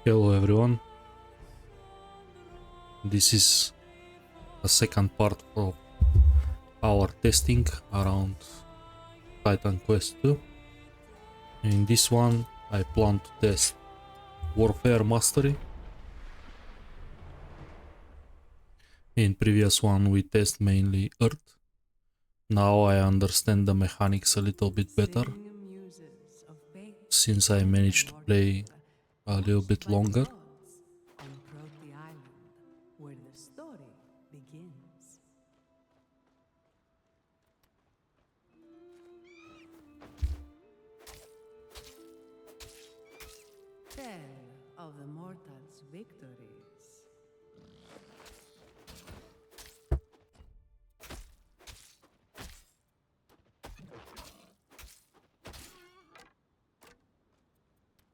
Hello everyone, this is the second part of our testing around Titan Quest 2. In this one I plan to test Warfare Mastery. In previous one we test mainly Earth. Now I understand the mechanics a little bit better, since I managed to play a little bit longer. Tell of the mortals' victories.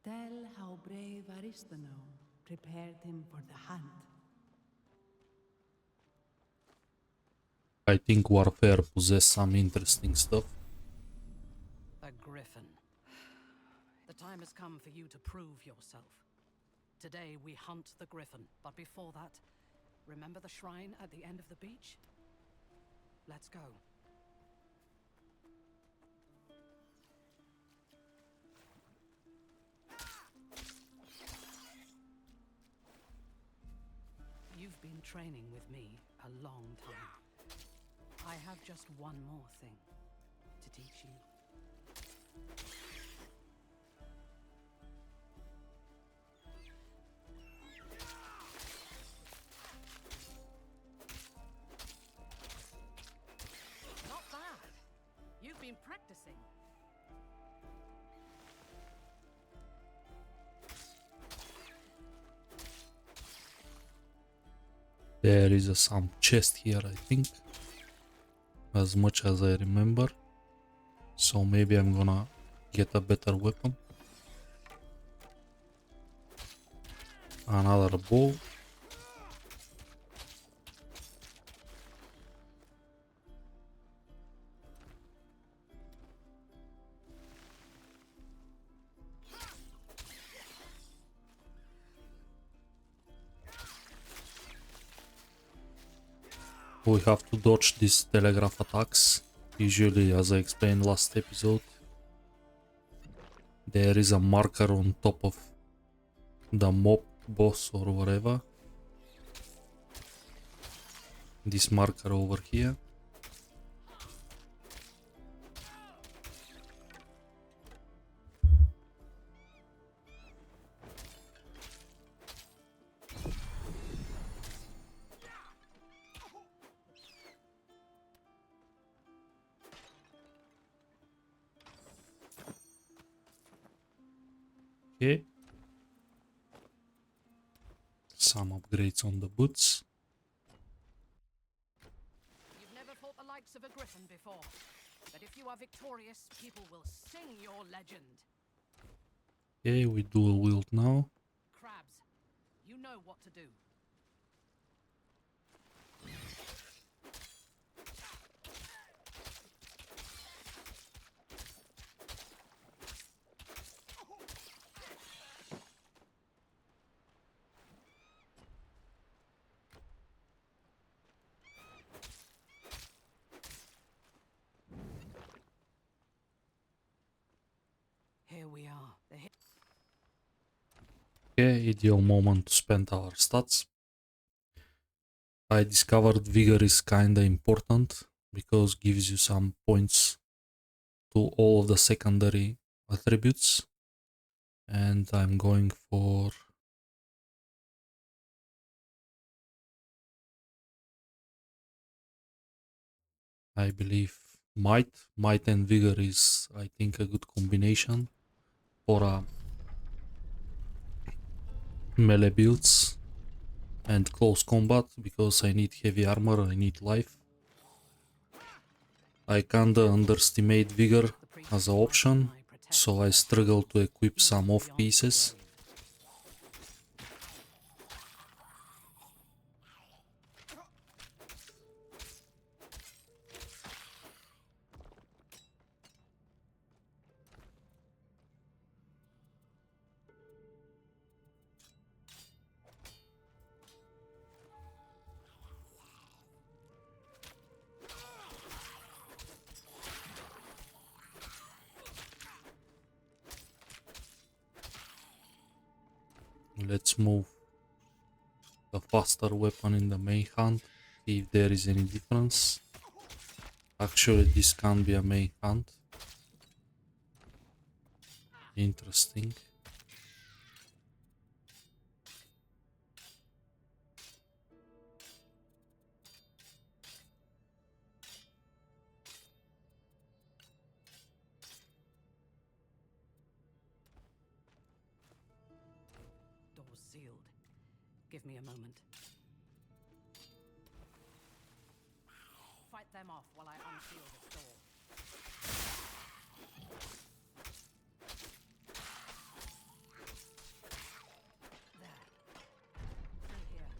Tell how brave Aristano prepared him for the hunt. I think Warfare possesses some interesting stuff. A griffin. The time has come for you to prove yourself. Today we hunt the griffin, but before that, remember the shrine at the end of the beach? Let's go. You've been training with me a long time. I have just one more thing to teach you. Not bad. You've been practicing. There is some chest here, I think, as much as I remember. So maybe I'm gonna get a better weapon. Another bow. We have to dodge these telegraph attacks. Usually, as I explained last episode, there is a marker on top of the mob boss or whatever. This marker over here. Okay. Some upgrades on the boots. You've never fought the likes of a griffin before, but if you are victorious, people will sing your legend. Okay, we dual wield now. Crabs, you know what to do. Here we are. Okay, ideal moment to spend our stats. I discovered vigor is kinda important because gives you some points to all of the secondary attributes, and I'm going for I believe might and vigor is, I think, a good combination for melee builds and close combat, because I need heavy armor, I need life. I kinda underestimate vigor as an option, so I struggle to equip some off pieces. Let's move the faster weapon in the main hand, see if there is any difference. Actually, this can't be a main hand. Interesting. Door's sealed. Give me a moment. Fight them off while I unseal this door. There. Through here.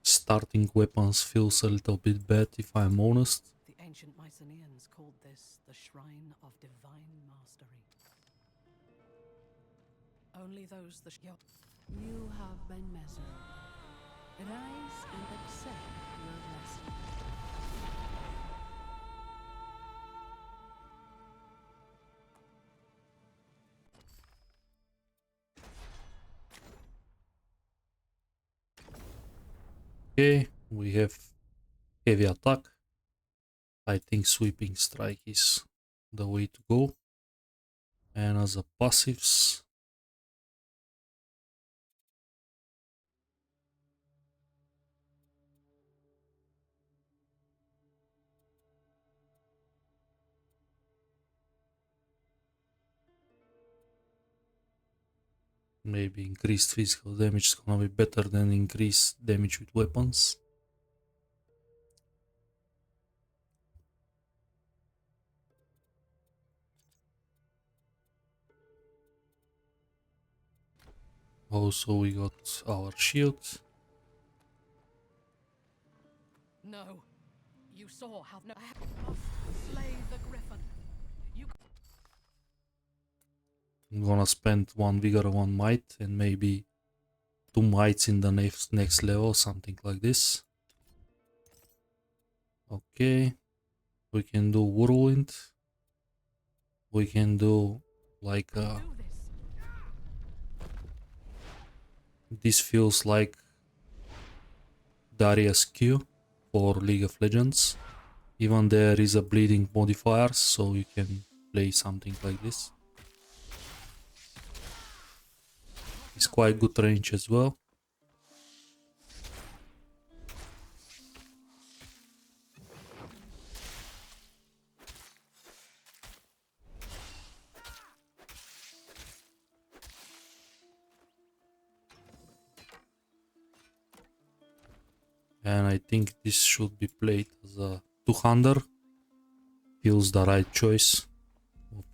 Starting weapons feels a little bit bad if I'm honest. The ancient Mycenaeans called this the Shrine of Divine Mastery. Only those You have been measured. Rise and accept your lesson. Okay, we have heavy attack. I think sweeping strike is the way to go. And as a passives, maybe increased physical damage is gonna be better than increased damage with weapons. Also, we got our shield. No. You saw how I must slay the griffin. You I'm gonna spend one vigor, one might, and maybe two mights in the next level, something like this. Okay, we can do whirlwind. We can do like do this. this feels like Darius Q for League of Legends. Even there is a bleeding modifier, so you can play something like this. It's quite good range as well. And I think this should be played as a two-hander. Feels the right choice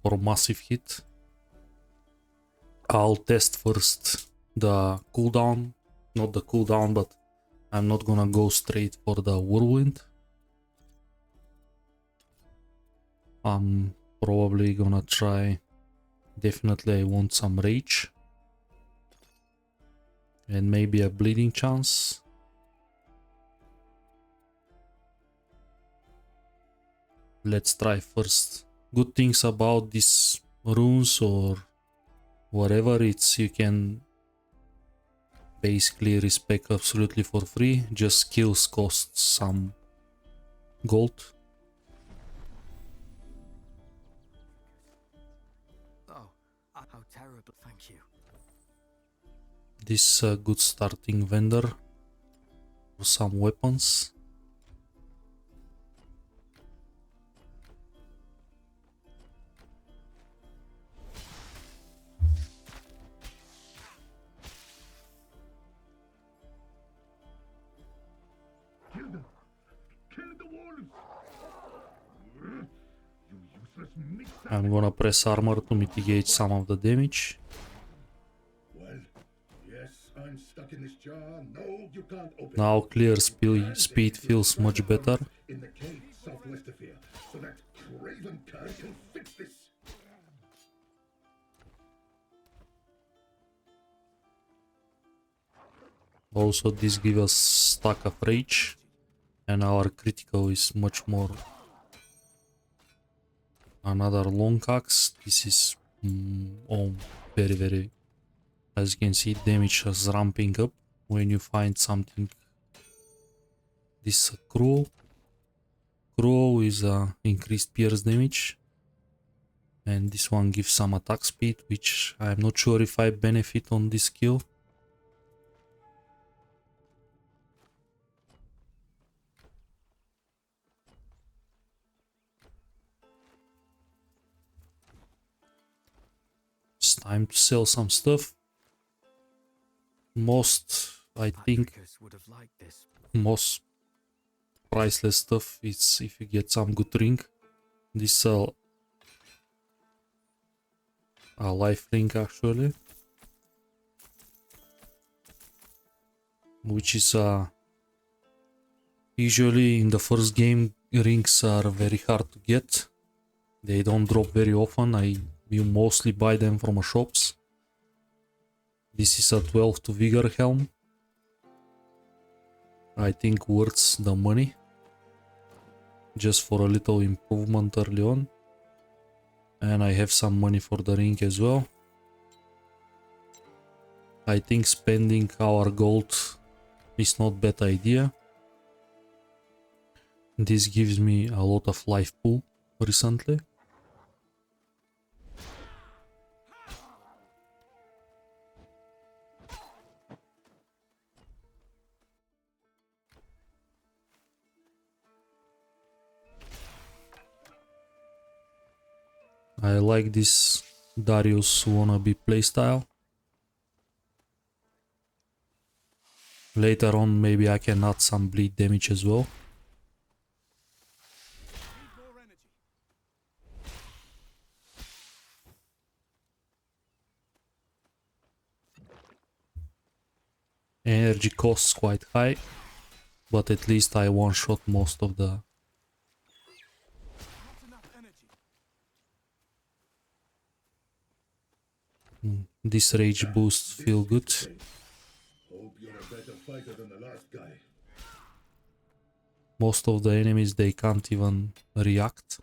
for massive hit. I'll test first the cooldown. Not the cooldown, but I'm not gonna go straight for the whirlwind. I'm probably gonna try. Definitely I want some rage. And maybe a bleeding chance. Let's try first. Good things about these runes or whatever, it's you can basically respec absolutely for free. Just skills cost some gold. Oh, how terrible, thank you. This is a good starting vendor for some weapons. Kill them! Kill the wolves! You useless mixer! I'm gonna press armor to mitigate some of the damage. Well, yes, I'm stuck in this jar. No, you can't open Now it. clear And speed they feels can much strike better. from in the cave southwest of here, so that craven cur can fix this. Also, this gives us stack of rage, and our critical is much more. Another long axe. This is very. As you can see, damage is ramping up when you find something. This crow. Crow is increased pierce damage, and this one gives some attack speed, which I'm not sure if I benefit on this skill. It's time to sell some stuff. I think, Patricus would have liked this. most priceless stuff is if you get some good ring. This a life ring actually, which is usually in the first game rings are very hard to get. They don't drop very often. You mostly buy them from shops. This is a 12 to vigor helm. I think worth the money, just for a little improvement early on. And I have some money for the ring as well. I think spending our gold is not bad idea. This gives me a lot of life pool recently. I like this Darius wannabe playstyle. Later on maybe I can add some bleed damage as well. Energy costs quite high, but at least I one-shot most of the... This rage boosts feel good. Hope you're a better fighter than the last guy. Most of the enemies, they can't even react.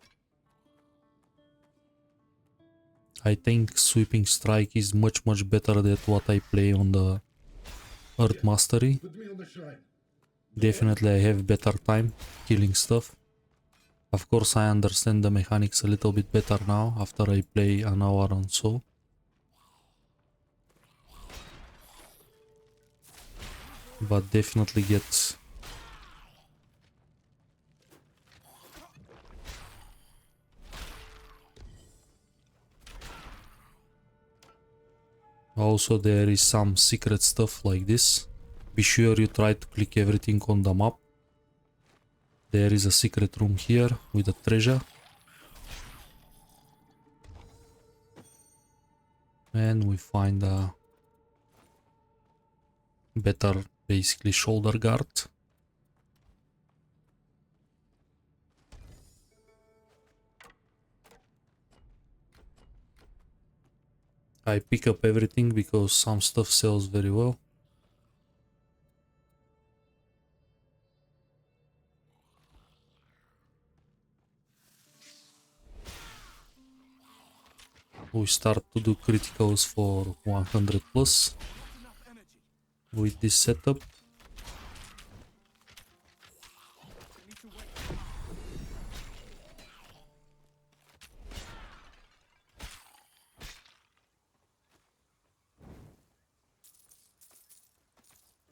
I think sweeping strike is much better than what I play on the Earth Mastery. Put me on the shrine. Definitely I have better time killing stuff. Of course I understand the mechanics a little bit better now after I play an hour or so. But definitely get... Also there is some secret stuff like this. Be sure you try to click everything on the map. There is a secret room here with a treasure. And we find a better, basically, shoulder guard. I pick up everything because some stuff sells very well. We start to do criticals for 100 plus with this setup.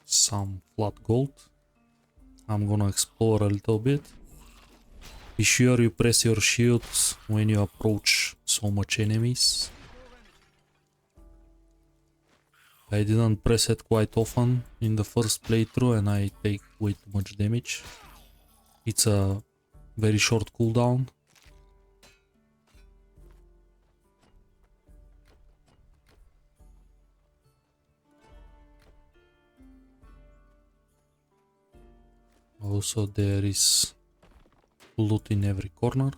Some flat gold. I'm gonna explore a little bit. Be sure you press your shields when you approach so much enemies. I didn't press it quite often in the first playthrough and I take way too much damage. It's a very short cooldown. Also there is loot in every corner.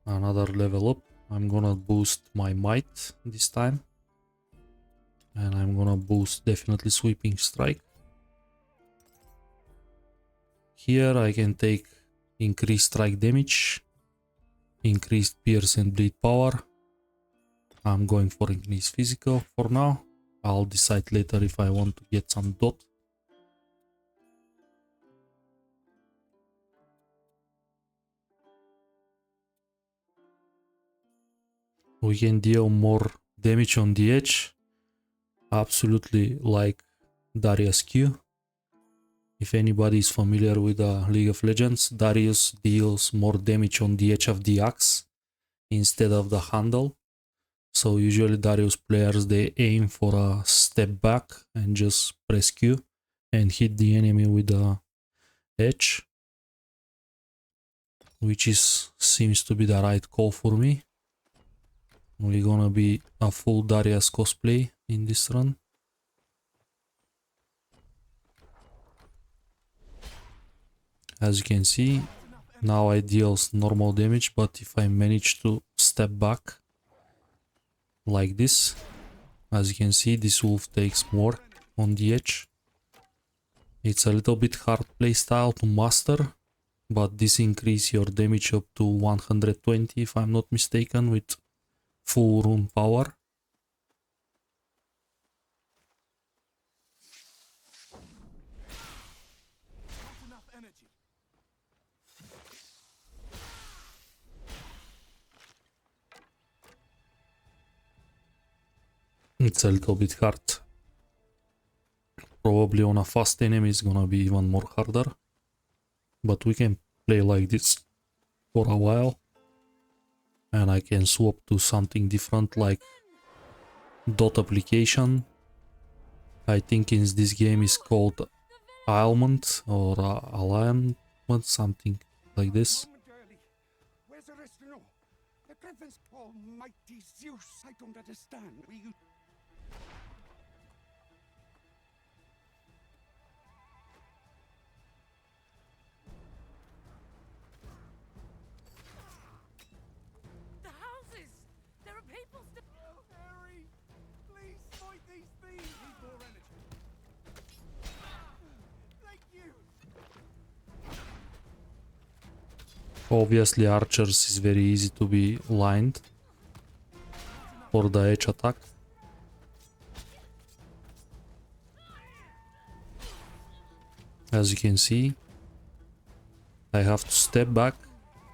Another level up. I'm gonna boost my might this time. And I'm gonna boost definitely sweeping strike. Here I can take increased strike damage, increased pierce and bleed power. I'm going for increased physical for now. I'll decide later if I want to get some dot. We can deal more damage on the edge, absolutely like Darius Q. If anybody is familiar with League of Legends, Darius deals more damage on the edge of the axe instead of the handle. So usually Darius players, they aim for a step back and just press Q and hit the enemy with the edge, which seems to be the right call for me. We're gonna be a full Darius cosplay in this run. As you can see, now I deal normal damage, but if I manage to step back like this, as you can see, this wolf takes more on the edge. It's a little bit hard playstyle to master, but this increases your damage up to 120 if I'm not mistaken with full rune power. It's a little bit hard. Probably on a fast enemy it's gonna be even more harder. But we can play like this for a while. And I can swap to something different like dot application. I think in this game is called ailment or alignment, something like this. Momentarily. Where's Aristino? The Griffin's almighty Zeus. I don't understand. You... The houses! There are people still. Oh, Harry! Please fight these thieves! Need more energy. Thank you! Obviously archers is very easy to be lined for the edge attack. As you can see, I have to step back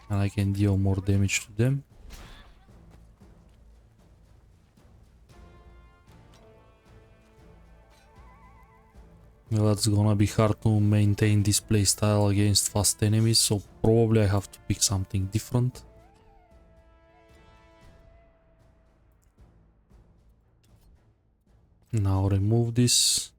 and I can deal more damage to them. Well, it's gonna be hard to maintain this playstyle against fast enemies, so probably I have to pick something different. Now remove this.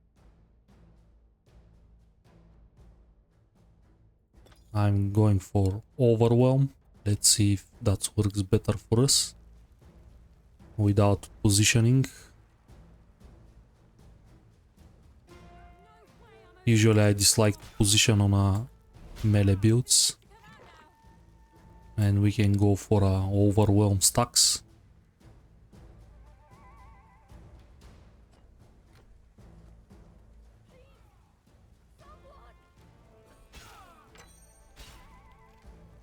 I'm going for overwhelm. Let's see if that works better for us without positioning. Usually I dislike to position on a melee builds, and we can go for a overwhelm stacks.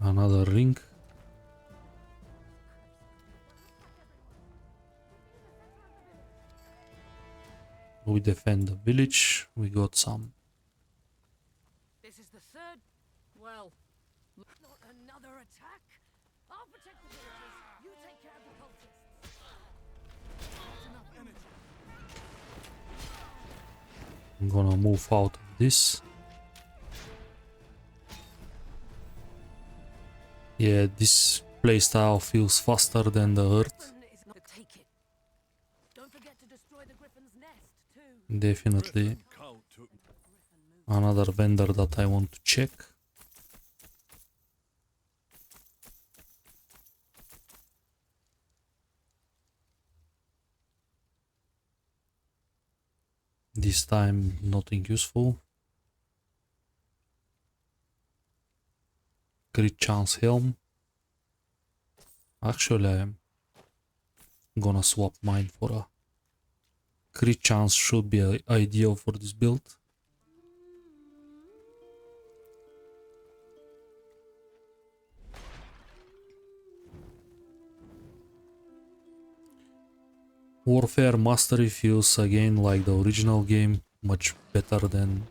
Another ring. We defend the village. We got some. This is the third. Well, not another attack. I'll protect the villagers. You take care of the cultists. Enough energy. I'm gonna move out of this. Yeah, this playstyle feels faster than the Earth. Griffin is not to take it. Don't forget to destroy the Griffin's nest, too. Definitely another vendor that I want to check. This time nothing useful. Crit chance helm. Actually, I'm gonna swap mine for a crit chance. Should be ideal for this build. Warfare Mastery feels again like the original game, much better than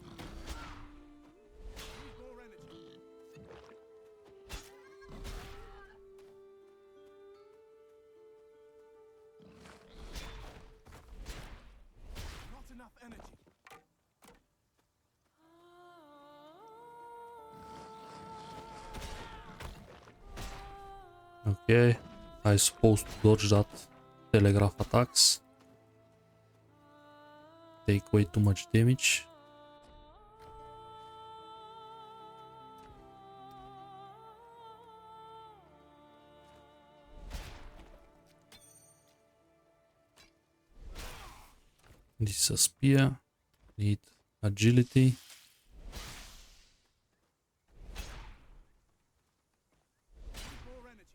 Not enough energy. okay. I supposed to dodge that telegraph attacks. Take way too much damage. This is a spear. Need agility. More energy.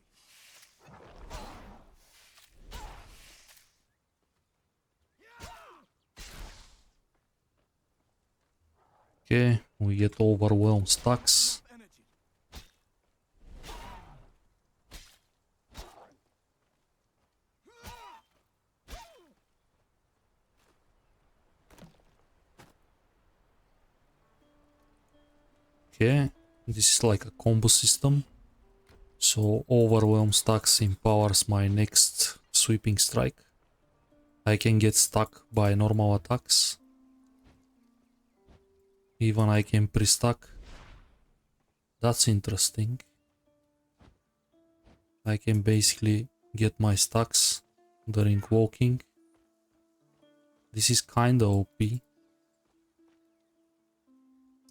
Okay, we get overwhelmed stacks. Energy. Okay, this is like a combo system. So overwhelm stacks empowers my next sweeping strike. I can get stuck by normal attacks. Even I can pre-stack. That's interesting. I can basically get my stacks during walking. This is kinda OP.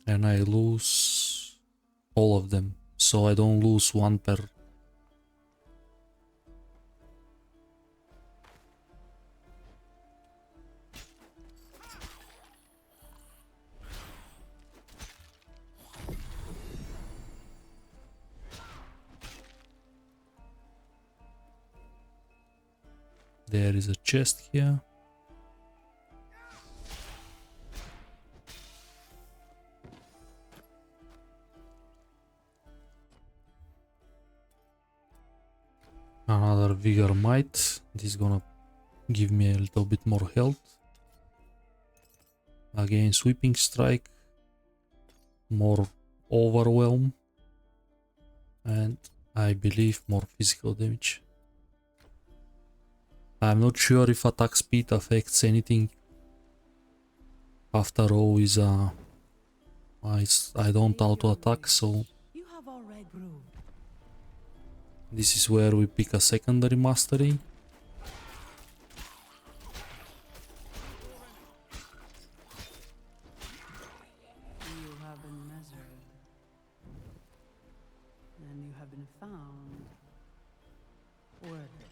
And I lose all of them. So I don't lose one per. There is a chest here. Another vigor might. This is gonna give me a little bit more health. Again, sweeping strike. More overwhelm. And I believe more physical damage. I'm not sure if attack speed affects anything. After all, I don't auto attack, so You have already proved. this is where we pick a secondary mastery. You have been measured. And you have been found worthy.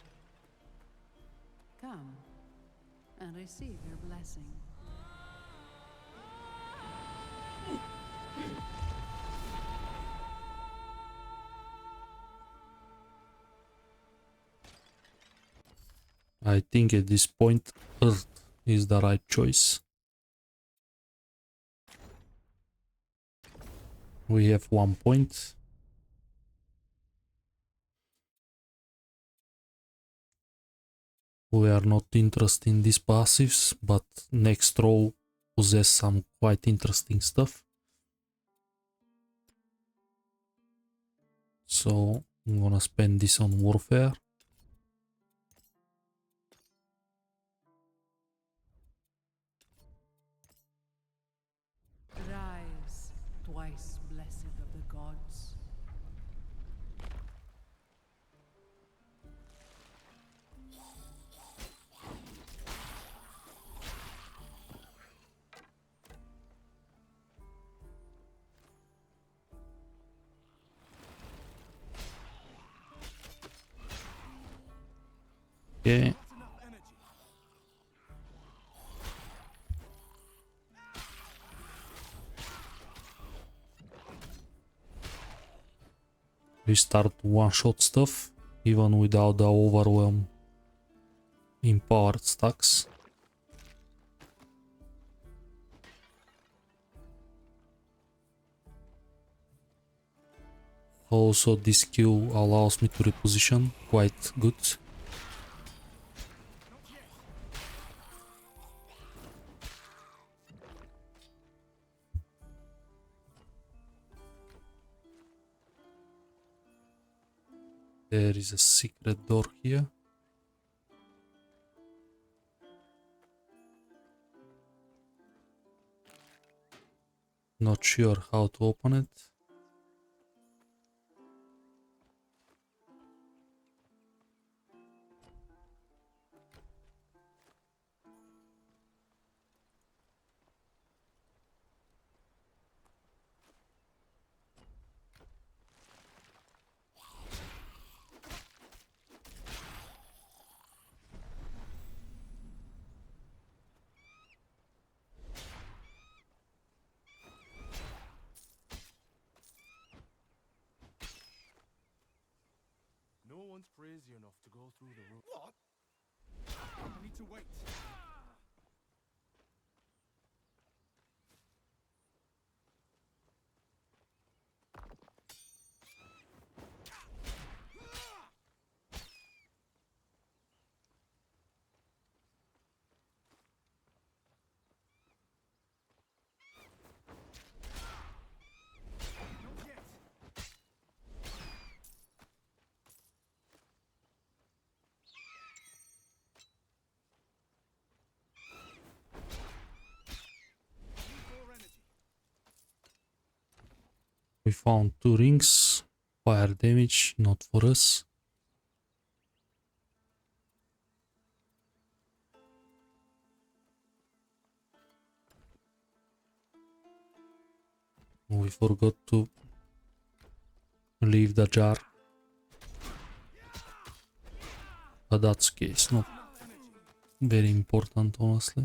Come and receive your blessing. I think at this point, Earth is the right choice. We have 1 point. We are not interested in these passives, but next row possess some quite interesting stuff. So I'm gonna spend this on warfare. Rise, twice blessed of the gods. Okay, Not enough energy. We start one-shot stuff, even without the overwhelm in powered stacks. Also, this skill allows me to reposition quite good. There is a secret door here. Not sure how to open it. No one's crazy enough to go through the roof. What? I need to wait. Not yet. Need more energy. We found 2 rings. Fire damage, not for us. We forgot to leave the jar. But that's okay, it's not very important, honestly.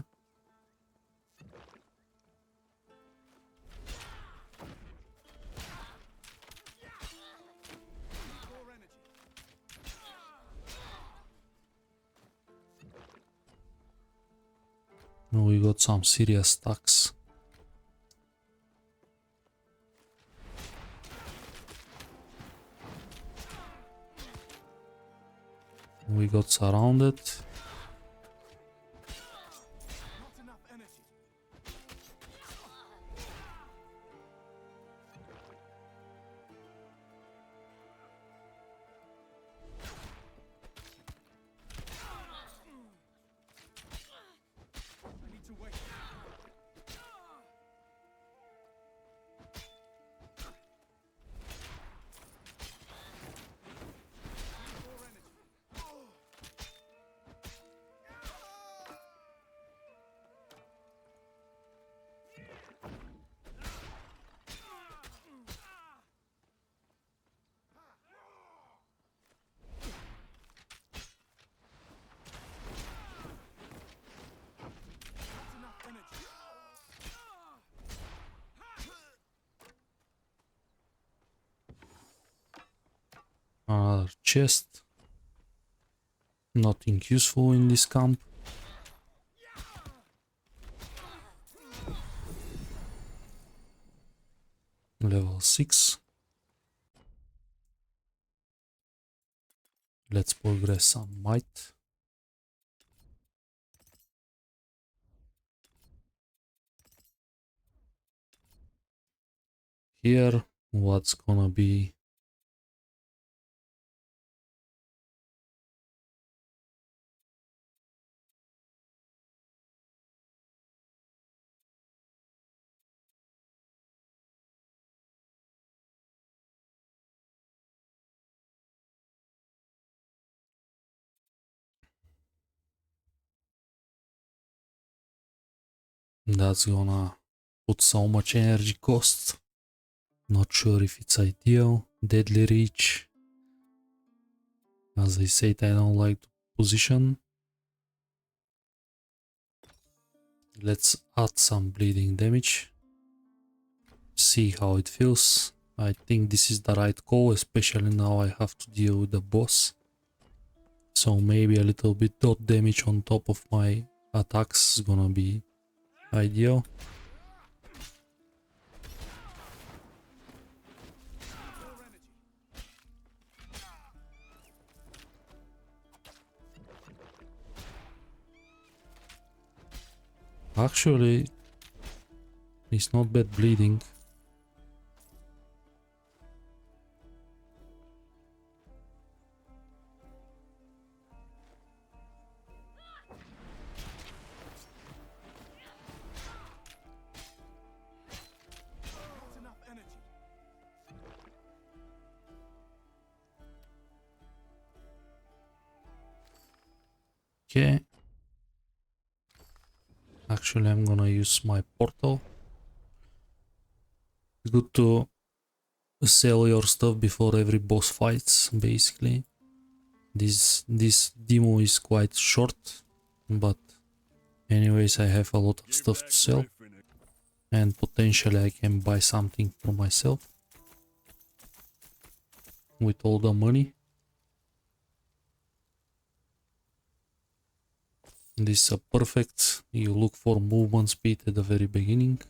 More energy. We got some serious stacks. We got surrounded. Not enough energy. I need to wait. More energy. Not enough energy. Another chest. Nothing useful in this camp. Level 6. Let's progress some might. Here, what's gonna be? That's gonna put so much energy cost. Not sure if it's ideal. Deadly reach. As I said, I don't like to position. Let's add some bleeding damage. See how it feels. I think this is the right call, especially now I have to deal with the boss. So maybe a little bit dot damage on top of my attacks is gonna be ideal. Actually, it's not bad bleeding. Not enough energy. Okay. Actually, I'm gonna use my portal. It's good to sell your stuff before every boss fights, basically. This demo is quite short, but anyways, I have a lot of stuff to sell. And potentially I can buy something for myself with all the money. This is a perfect, you look for movement speed at the very beginning.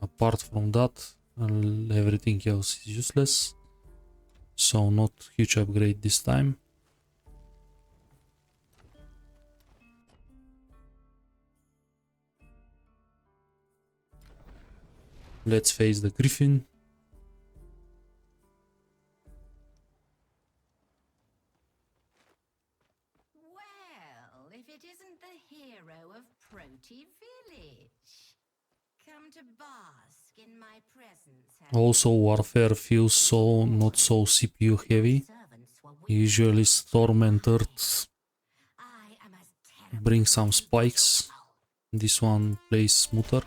Apart from that, everything else is useless. So not huge upgrade this time. Let's face the Griffin. Well, if it isn't the hero of Proti Village. Come to bask in my presence. Also, warfare feels so not so CPU heavy. Usually Storm and Earth bring some spikes. This one plays smoother.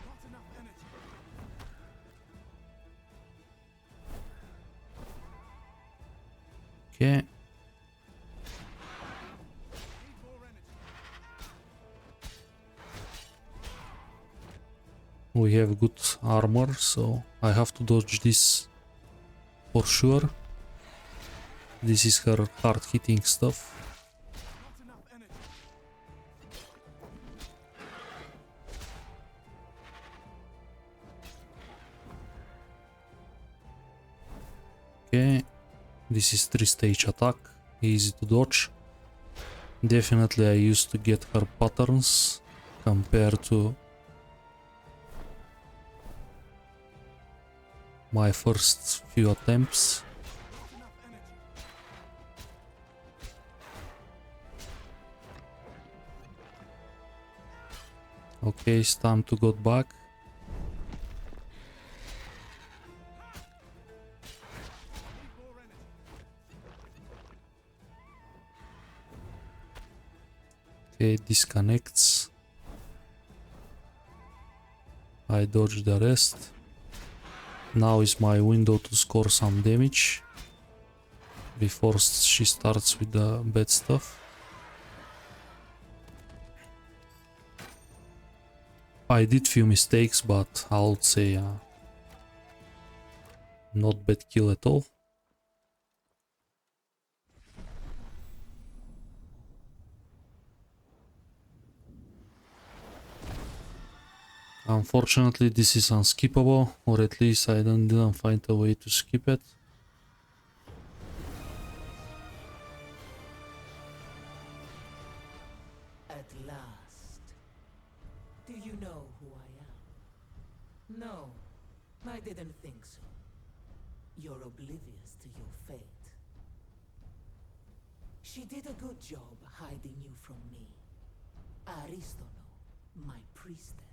Not enough energy. Okay. Need more energy. We have good armor, so I have to dodge this for sure. This is her hard hitting stuff. Not enough energy. Okay, this is 3-stage attack, easy to dodge. Definitely I used to get her patterns compared to my first few attempts. Not enough energy. Okay, it's time to go back. Need more energy. Okay, disconnects. I dodge the rest. Now is my window to score some damage before she starts with the bad stuff. I did few mistakes, but I would say not bad kill at all. Unfortunately, this is unskippable, or at least I didn't find a way to skip it. At last. Do you know who I am? No, I didn't think so. You're oblivious to your fate. She did a good job hiding you from me. Aristono, my priestess.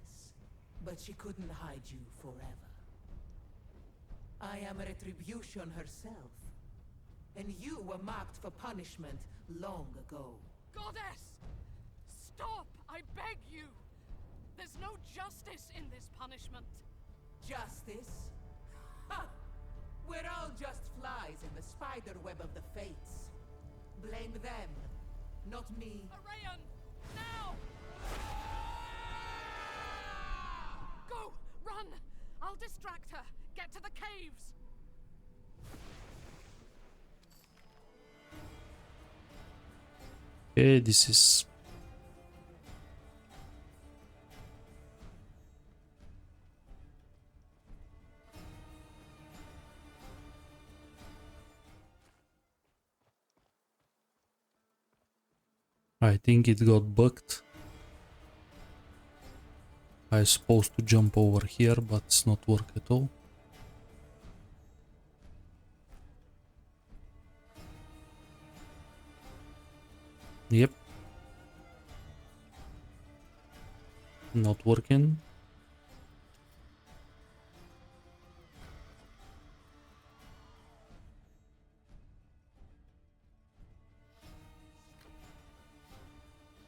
But she couldn't hide you forever. I am retribution herself. And you were marked for punishment long ago. Goddess! Stop! I beg you! There's no justice in this punishment. Justice? Ha! We're all just flies in the spider web of the fates. Blame them, not me. Arayan! Now! Go! Run! I'll distract her. Get to the caves! Okay, this is... I think it got bugged. I'm supposed to jump over here, but it's not work at all. Yep. Not working.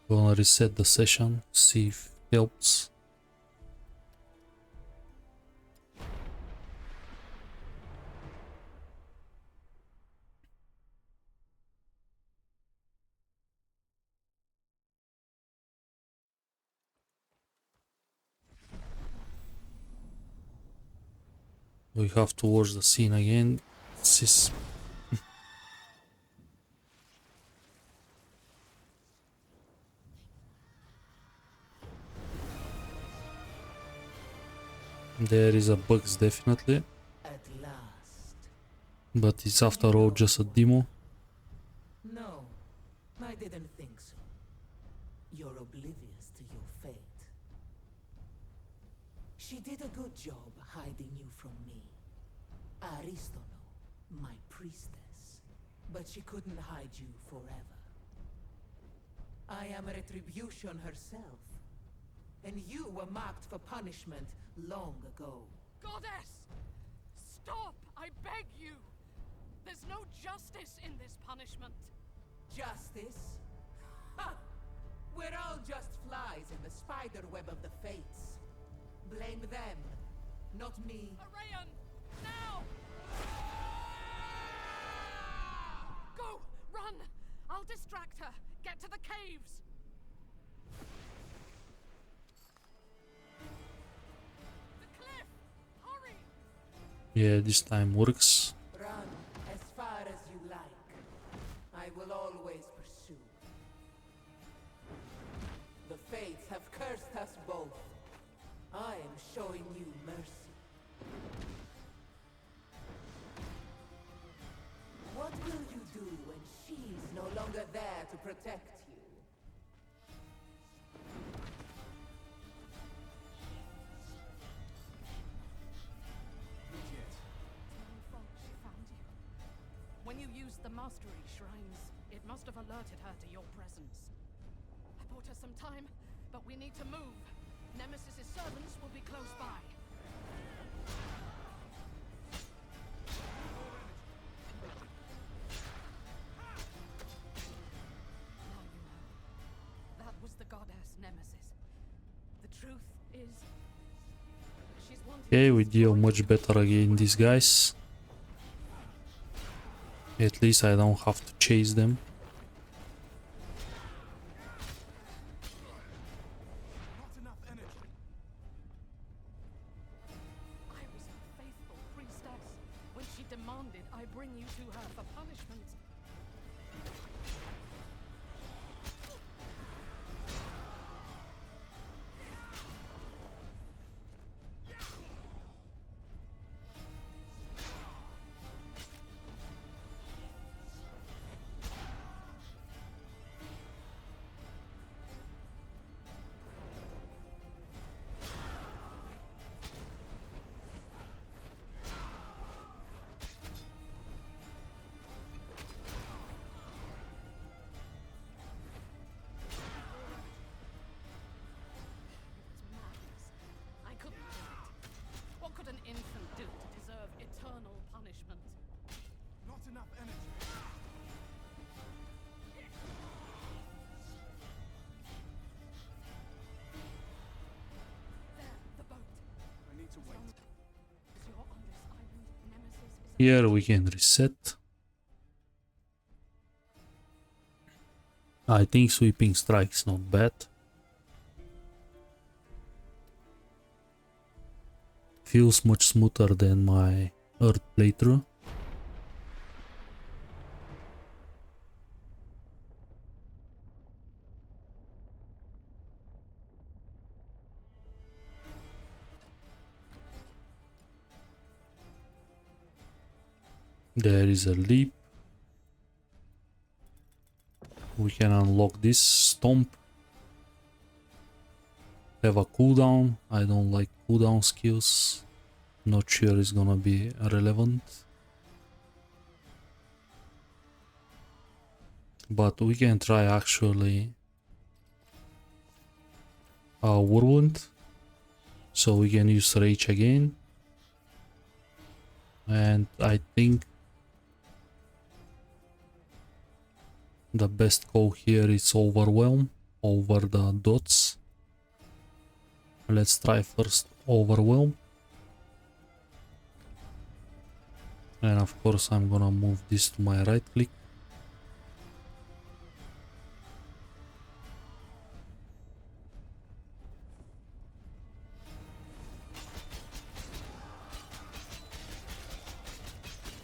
Gonna reset the session, see if it helps. We have to watch the scene again. This is... There is a bugs definitely, At last. but it's after all just a demo. No, I didn't think so. You're oblivious to your fate. She did a good job hiding you from me. Aristono, my priestess. But she couldn't hide you forever. I am Retribution herself. And you were marked for punishment long ago. Goddess! Stop! I beg you! There's no justice in this punishment. Justice? Ha! We're all just flies in the spider web of the fates. Blame them, not me. Arayan! Now! Go! Run! I'll distract her. Get to the caves! The cliff! Hurry! Yeah, this time works. Run as far as you like. I will always pursue. The fates have cursed us both. I am showing you mercy. What will you do when she's no longer there to protect you? She found you. When you used the mastery shrines, it must have alerted her to your presence. I bought her some time, but we need to move. Nemesis's servants will be close by. Now you know. That was the goddess Nemesis. The truth is, she's wanting Okay, to we deal destroy much better against these guys. At least I don't have to chase them. Not enough energy. I was a faithful priestess when she demanded I bring you to her for punishment. Here we can reset. I think sweeping strike's not bad. Feels much smoother than my Earth playthrough. There is a leap. We can unlock this stomp. Have a cooldown. I don't like cooldown skills. Not sure it's gonna be relevant. But we can try actually a whirlwind. So we can use rage again. And I think the best call here is overwhelm over the dots. Let's try first overwhelm. And of course I'm gonna move this to my right click.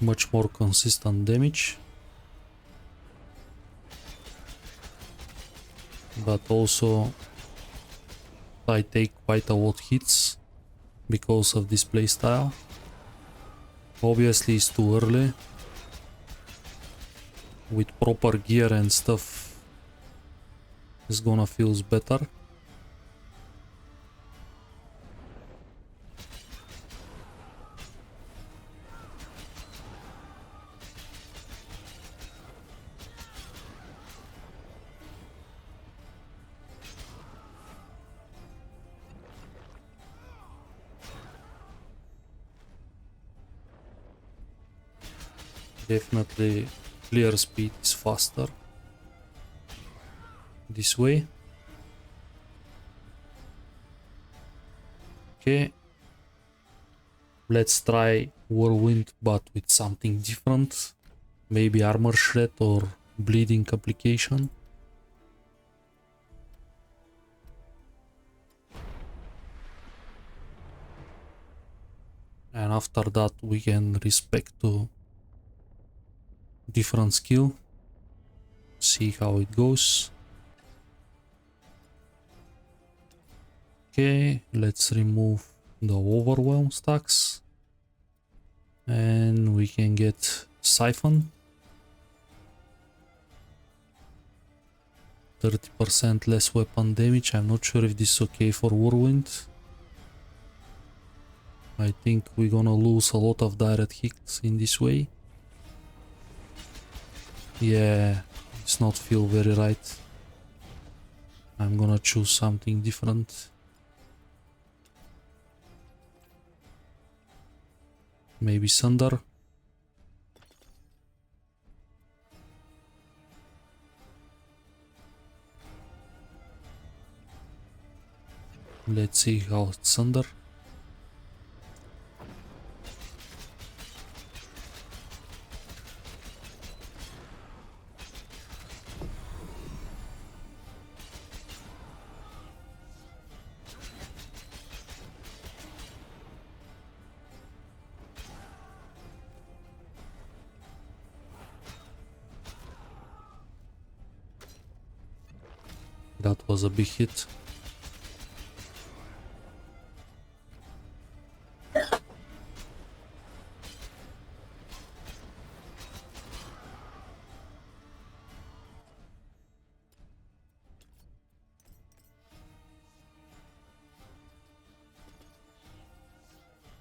Much more consistent damage. But also I take quite a lot hits because of this playstyle. Obviously it's too early. With proper gear and stuff it's gonna feel better. Definitely clear speed is faster this way. Okay, let's try whirlwind but with something different, maybe armor shred or bleeding application. And after that we can respect to different skill, see how it goes. Okay, let's remove the overwhelm stacks and we can get siphon. 30% less weapon damage. I'm not sure if this is okay for whirlwind. I think we're gonna lose a lot of direct hits in this way. Yeah, it's not feel very right. I'm gonna choose something different. Maybe Thunder. Let's see how it's Thunder. That was a big hit.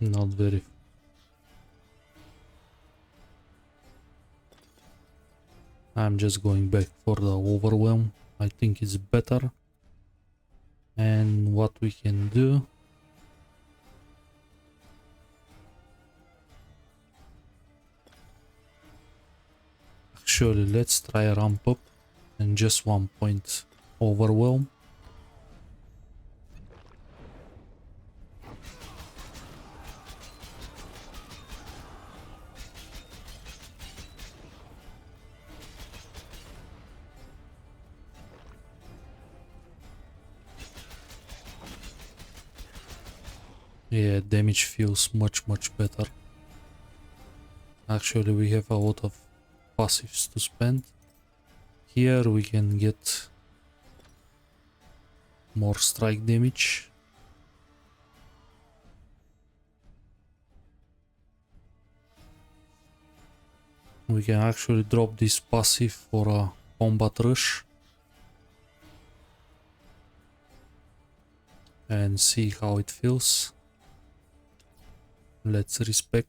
Not very. I'm just going back for the overwhelm. I think it's better. And what we can do, actually let's try ramp up and just 1 point overwhelm. Yeah, damage feels much better. Actually, we have a lot of passives to spend. Here we can get more strike damage. We can actually drop this passive for a combat rush and see how it feels. Let's respec.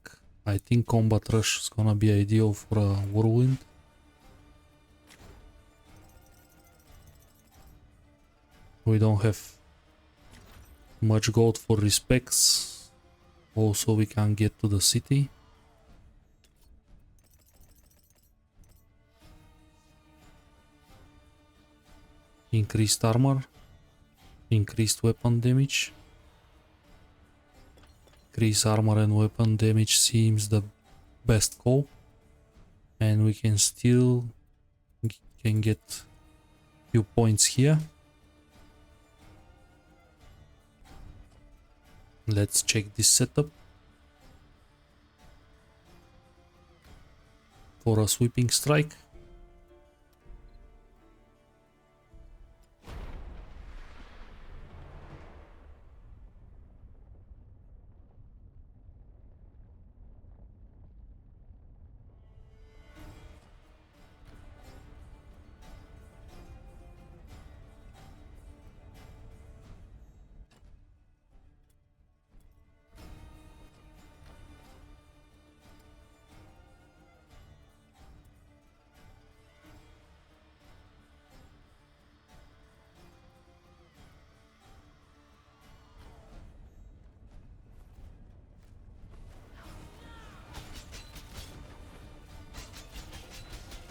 I think combat rush is gonna be ideal for a whirlwind. We don't have much gold for respects. Also, we can get to the city. Increased armor, increased weapon damage. Increase armor and weapon damage seems the best call, and we can still get few points here. Let's check this setup for a sweeping strike.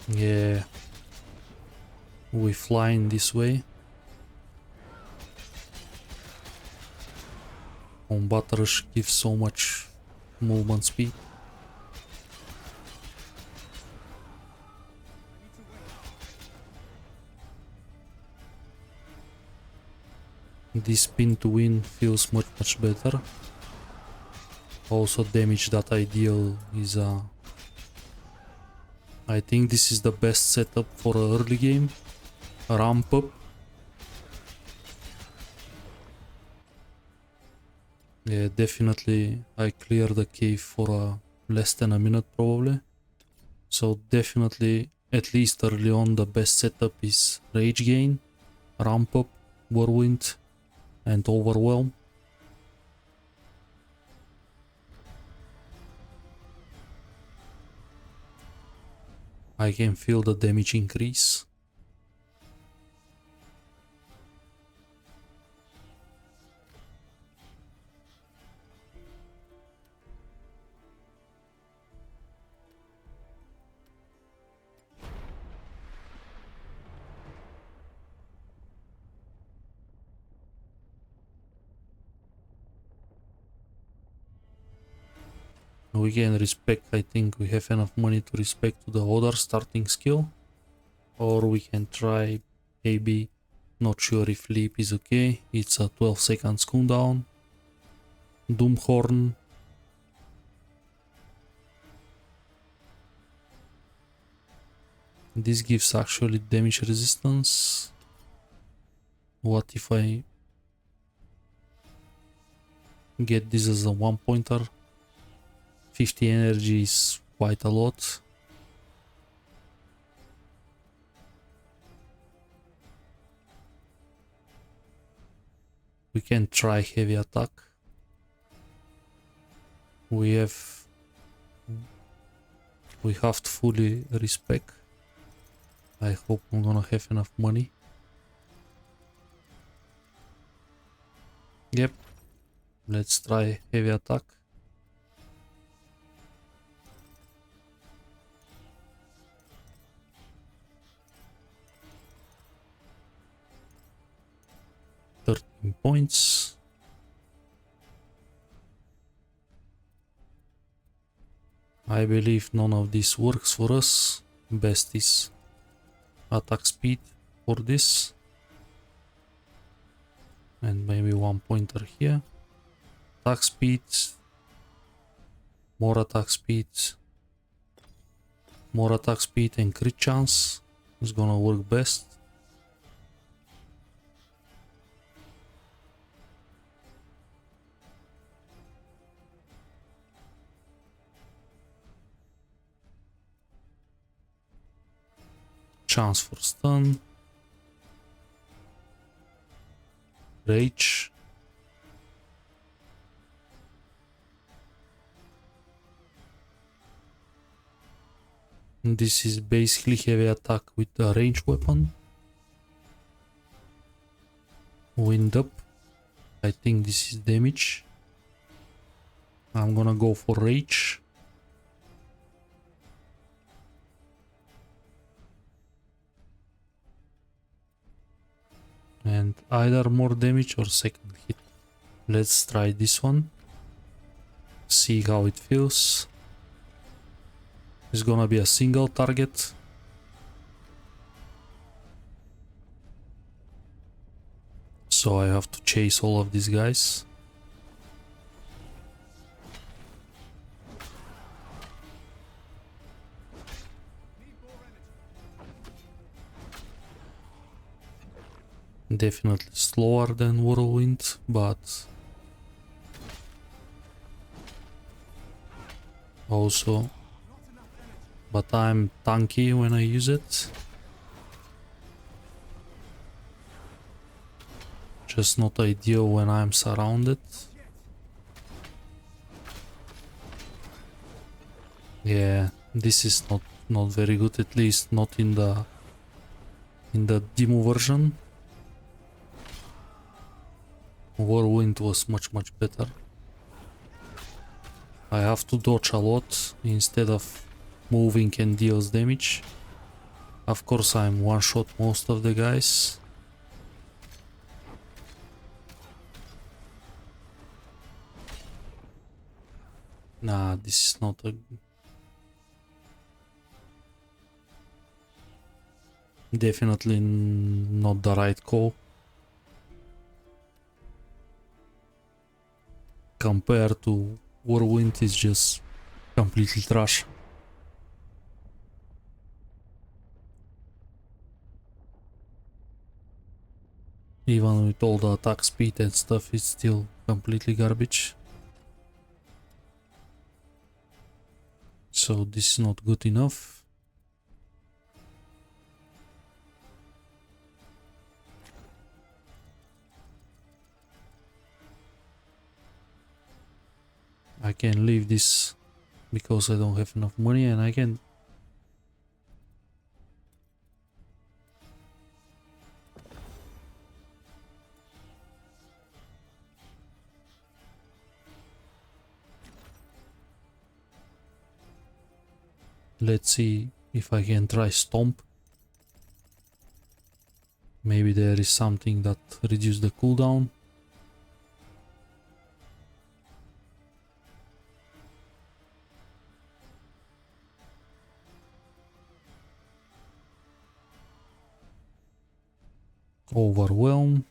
Yeah, we fly in this way. Combat rush gives so much movement speed. This spin to win feels much better. Also, damage that I deal is I think this is the best setup for an early game. Ramp up. Yeah, definitely I clear the cave for less than a minute probably. So definitely, at least early on, the best setup is Rage Gain, Ramp Up, Whirlwind, and Overwhelm. I can feel the damage increase. We can respec, I think we have enough money to respec to the other starting skill. Or we can try, maybe, not sure if leap is okay. It's a 12 seconds cooldown. Doomhorn. This gives actually damage resistance. What if I get this as a one pointer? 50 energy is quite a lot. We can try heavy attack. We have to fully respec. I hope I'm gonna have enough money. Yep. Let's try heavy attack. Points. I believe none of this works for us. Best is attack speed for this. And maybe one pointer here. attack speed, more attack speed, more attack speed and crit chance is gonna work best. Chance for stun, rage, and this is basically heavy attack with a range weapon. Wind up, I think this is damage. I'm gonna go for rage. And either more damage or second hit. Let's try this one. See how it feels. It's gonna be a single target. So I have to chase all of these guys. Definitely slower than Whirlwind, but also, but I'm tanky when I use it. Just not ideal when I'm surrounded. Yeah, this is not very good, at least not in the demo version. Whirlwind was much better. I have to dodge a lot instead of moving and deals damage. Of course, I'm one-shot most of the guys. Nah, this is not a... Definitely not the right call. Compared to Whirlwind, is just completely trash. Even with all the attack speed and stuff, it's still completely garbage. So this is not good enough. I can leave this because I don't have enough money, and I can let's see if I can try Stomp. Maybe there is something that reduces the cooldown. Overwhelm.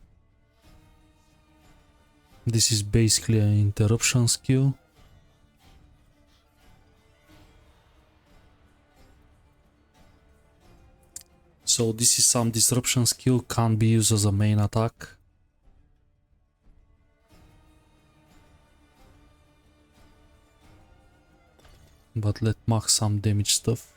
This is basically an interruption skill. So this is some disruption skill, can't be used as a main attack. But let max some damage stuff.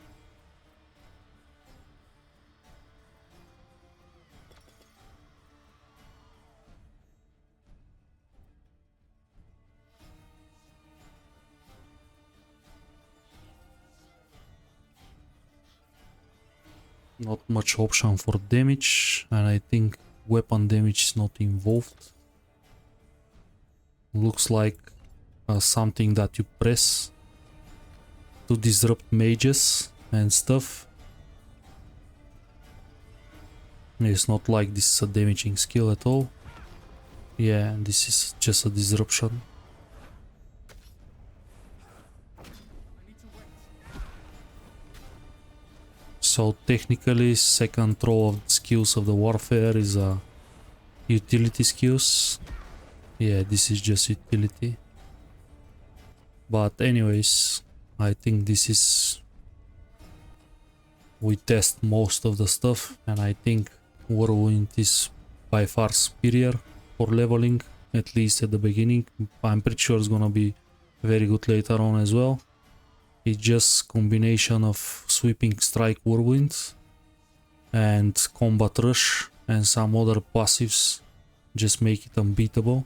Not much option for damage, and I think weapon damage is not involved. Looks like something that you press to disrupt mages and stuff. It's not like this is a damaging skill at all. Yeah, this is just a disruption. So technically, second row of skills of the warfare is utility skills. Yeah, this is just utility. But anyways, I think this is... we test most of the stuff, and I think Whirlwind is by far superior for leveling, at least at the beginning. I'm pretty sure it's gonna be very good later on as well. It's just combination of sweeping strike Whirlwind and combat rush and some other passives just make it unbeatable.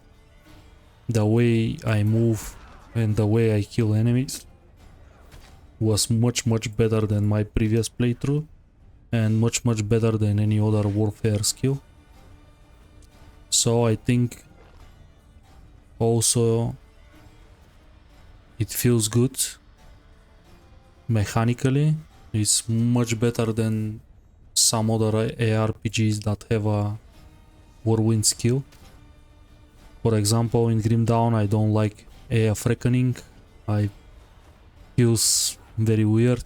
The way I move and the way I kill enemies was much better than my previous playthrough, and much better than any other warfare skill. So I think also it feels good mechanically. It's much better than some other ARPGs that have a whirlwind skill. For example, in Grim Dawn I don't like AF Reckoning. It feels very weird,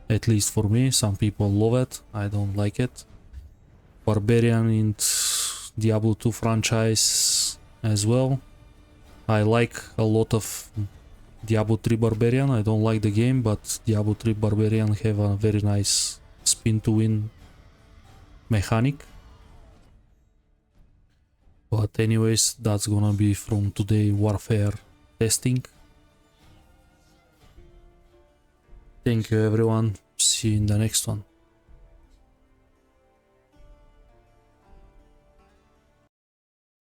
at least for me. Some people love it, I don't like it. Barbarian in Diablo 2 franchise as well. I like a lot of Diablo 3 Barbarian. I don't like the game, but Diablo 3 Barbarian have a very nice spin to win mechanic. But anyways, that's gonna be from today warfare testing. Thank you everyone, see you in the next one.